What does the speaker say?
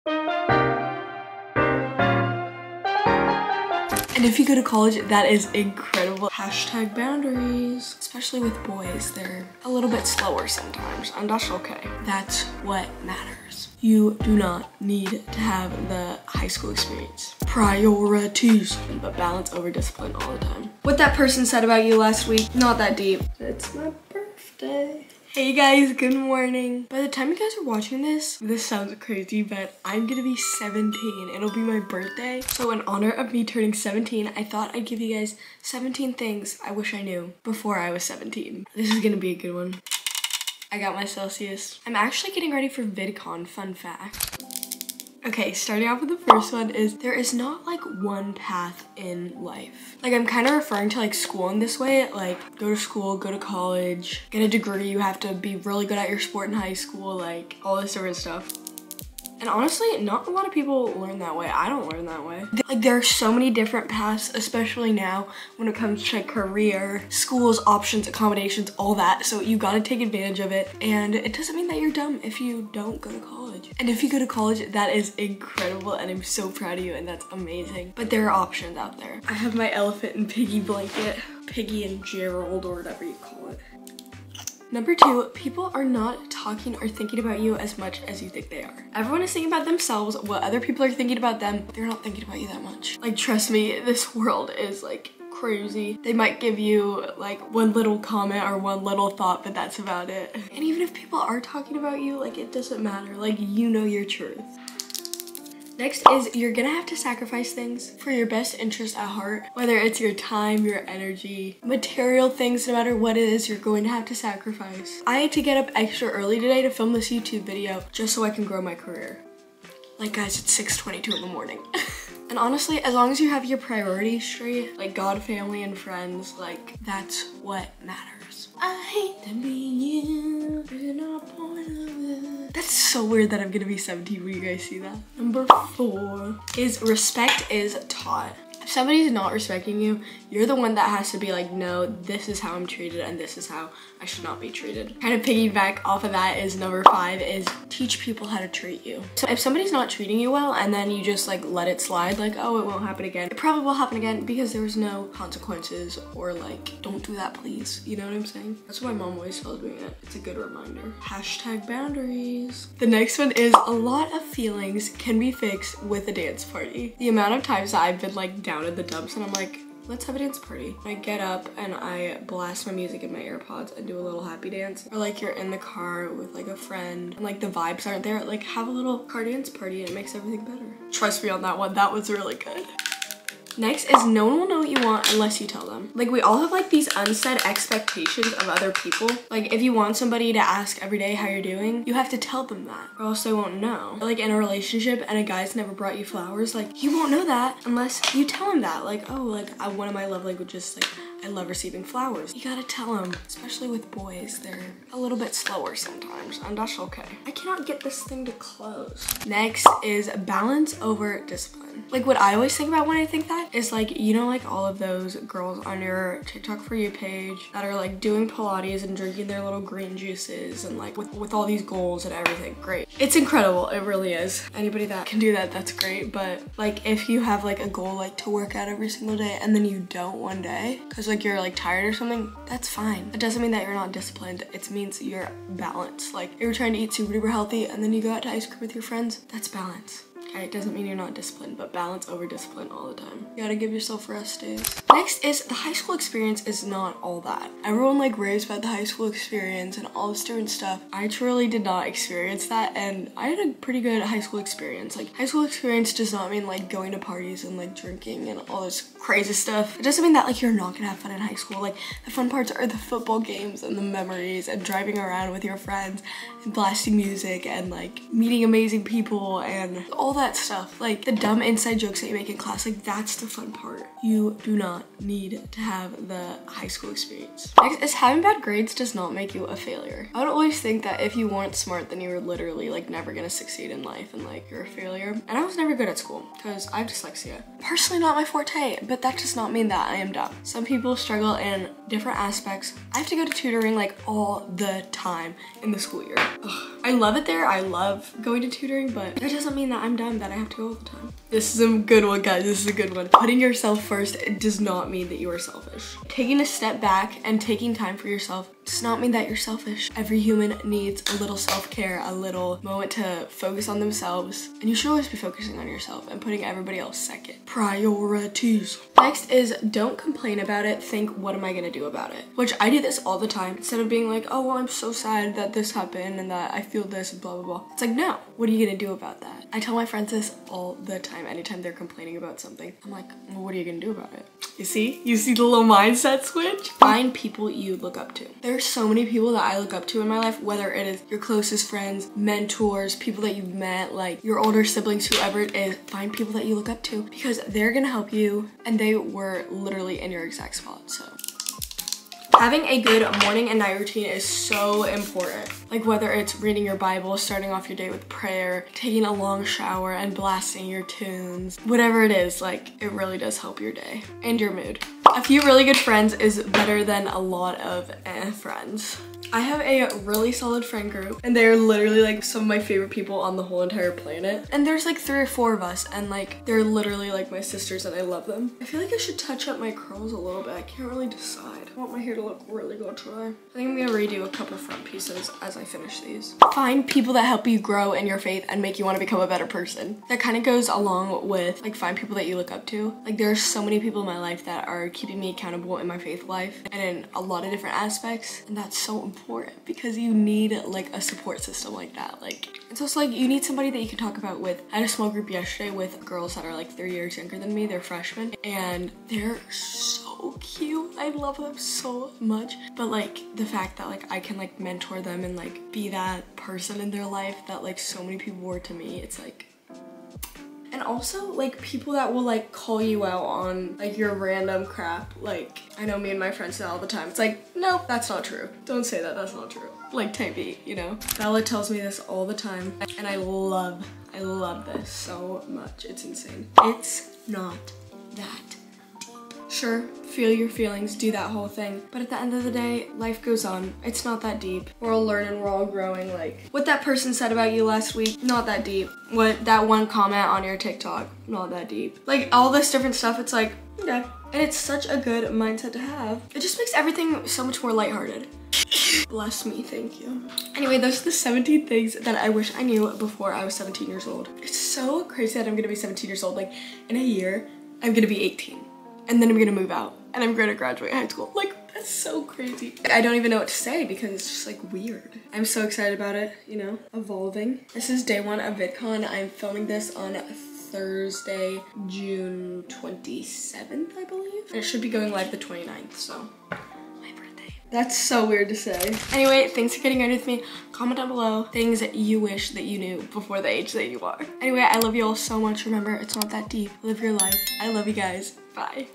And if you go to college, that is incredible. Hashtag boundaries. Especially with boys, they're a little bit slower sometimes, and that's okay. That's what matters. You do not need to have the high school experience. Priorities, but balance over discipline all the time. What that person said about you last week, not that deep. It's my birthday. Hey guys, good morning. By the time you guys are watching this sounds crazy, but I'm gonna be 17. It'll be my birthday. So in honor of me turning 17, I thought I'd give you guys 17 things I wish I knew before I was 17. This is gonna be a good one. I got my Celsius. I'm actually getting ready for VidCon, fun fact. Okay, starting off with the first one is there is not like one path in life. Like I'm kind of referring to like school in this way, like go to school, go to college, get a degree, you have to be really good at your sport in high school, like all this sort of stuff. And honestly, not a lot of people learn that way. I don't learn that way. Like there are so many different paths, especially now when it comes to career, schools, options, accommodations, all that. So you gotta take advantage of it. And it doesn't mean that you're dumb if you don't go to college. And if you go to college, that is incredible and I'm so proud of you and that's amazing. But there are options out there. I have my elephant and piggy blanket, Piggy and Gerald or whatever you call it. Number 2, people are not talking or thinking about you as much as you think they are. Everyone is thinking about themselves, what other people are thinking about them. They're not thinking about you that much. Like, trust me, this world is like crazy. They might give you like one little comment or one little thought, but that's about it. And even if people are talking about you, like it doesn't matter. Like you know your truth. Next is you're gonna have to sacrifice things for your best interest at heart, whether it's your time, your energy, material things, no matter what it is, you're going to have to sacrifice. I had to get up extra early today to film this YouTube video just so I can grow my career. Like guys, it's 6:22 in the morning. And honestly, as long as you have your priorities straight, like God, family, and friends, like that's what matters. I hate to be you, there's no point of it. That's so weird that I'm gonna be 17 when you guys see that. Number 4 is respect is taught. If somebody's not respecting you, you're the one that has to be like, no, this is how I'm treated and this is how I should not be treated. Kind of piggyback off of that is number 5 is teach people how to treat you. So if somebody's not treating you well and then you just like let it slide, like, oh, it won't happen again. It probably will happen again because there's no consequences or like, don't do that, please. You know what I'm saying? That's what my mom always tells me. It's a good reminder. Hashtag boundaries. The next one is a lot of feelings can be fixed with a dance party. The amount of times that I've been like down in the dumps and I'm like, let's have a dance party. I get up and I blast my music in my AirPods and do a little happy dance. Or like you're in the car with like a friend and like the vibes aren't there. Like have a little car dance party and it makes everything better. Trust me on that one, that was really good. Next is no one will know what you want unless you tell them. Like we all have like these unsaid expectations of other people. Like if you want somebody to ask every day how you're doing, you have to tell them that or else they won't know. Like in a relationship and a guy's never brought you flowers, like you won't know that unless you tell him that. Like, oh, like one of my love languages, like I love receiving flowers. You gotta tell them, especially with boys, they're a little bit slower sometimes and that's okay. I cannot get this thing to close. Next is balance over discipline. Like what I always think about when I think that is like, you know, like all of those girls on your TikTok For You page that are like doing Pilates and drinking their little green juices and like with all these goals and everything. Great. It's incredible. It really is. Anybody that can do that, that's great. But like if you have like a goal like to work out every single day and then you don't one day because like you're like tired or something, that's fine. It doesn't mean that you're not disciplined. It means you're balanced. Like if you're trying to eat super duper healthy and then you go out to ice cream with your friends, that's balance. Okay, it doesn't mean you're not disciplined, but balance over discipline all the time. You gotta give yourself rest days. Next is the high school experience is not all that. Everyone like raves about the high school experience and all this different stuff. I truly did not experience that and I had a pretty good high school experience. Like high school experience does not mean like going to parties and like drinking and all this crazy stuff. It doesn't mean that like you're not gonna have fun in high school. Like the fun parts are the football games and the memories and driving around with your friends and blasting music and like meeting amazing people and all that stuff. Like the dumb inside jokes that you make in class, like that's the fun part. You do not not need to have the high school experience. Next is having bad grades does not make you a failure. I would always think that if you weren't smart, then you were literally like never gonna succeed in life and like you're a failure. And I was never good at school because I have dyslexia. Personally not my forte, but that does not mean that I am dumb. Some people struggle in different aspects. I have to go to tutoring like all the time in the school year. Ugh. I love it there. I love going to tutoring, but that doesn't mean that I'm dumb, that I have to go all the time. This is a good one, guys. This is a good one. Putting yourself first does not mean that you are selfish. Taking a step back and taking time for yourself does not mean that you're selfish. Every human needs a little self-care, a little moment to focus on themselves. And you should always be focusing on yourself and putting everybody else second. Priorities. Next is don't complain about it. Think, what am I gonna do about it? Which I do this all the time. Instead of being like, oh, well, I'm so sad that this happened and that I feel this and blah, blah, blah. It's like, no, what are you gonna do about that? I tell my friends this all the time. Anytime they're complaining about something, I'm like, well, what are you gonna do about it? You see the little mindset switch? Find people you look up to. There's so many people that I look up to in my life, whether it is your closest friends, mentors, people that you've met, like your older siblings, whoever it is. Find people that you look up to because they're gonna help you and they were literally in your exact spot, so. Having a good morning and night routine is so important. Like whether it's reading your Bible, starting off your day with prayer, taking a long shower and blasting your tunes, whatever it is, like it really does help your day and your mood. A few really good friends is better than a lot of friends. I have a really solid friend group and they're literally like some of my favorite people on the whole entire planet. And there's like 3 or 4 of us and like they're literally like my sisters and I love them. I feel like I should touch up my curls a little bit. I can't really decide. I want my hair to look really good today. I think I'm gonna redo a couple front pieces as I finish these. Find people that help you grow in your faith and make you want to become a better person. That kind of goes along with like find people that you look up to. Like there's so many people in my life that are keeping me accountable in my faith life and in a lot of different aspects, and that's so important because you need like a support system like that. Like it's also like you need somebody that you can talk about with. I had a small group yesterday with girls that are like 3 years younger than me. They're freshmen and they're so cute. I love them so much. But like the fact that like I can like mentor them and like be that person in their life that like so many people were to me, it's like. And also like people that will like call you out on like your random crap. Like I know me and my friends say all the time, it's like, nope, that's not true. Don't say that, that's not true. Like type B, you know? Bella tells me this all the time and I love this so much. It's insane. It's not that deep. Sure, feel your feelings, do that whole thing. But at the end of the day, life goes on. It's not that deep. We're all learning, we're all growing. Like what that person said about you last week, not that deep. What that one comment on your TikTok, not that deep. Like all this different stuff, it's like, okay. And it's such a good mindset to have. It just makes everything so much more lighthearted. Bless me, thank you. Anyway, those are the 17 things that I wish I knew before I was 17 years old. It's so crazy that I'm gonna be 17 years old. Like in a year, I'm gonna be 18. And then I'm gonna move out and I'm gonna graduate high school. Like that's so crazy. I don't even know what to say because it's just like weird. I'm so excited about it, you know, evolving. This is day 1 of VidCon. I'm filming this on Thursday, June 27th, I believe. And it should be going live the 29th, so. That's so weird to say. Anyway, thanks for getting ready with me. Comment down below things that you wish that you knew before the age that you are. Anyway, I love you all so much. Remember, it's not that deep. Live your life. I love you guys. Bye.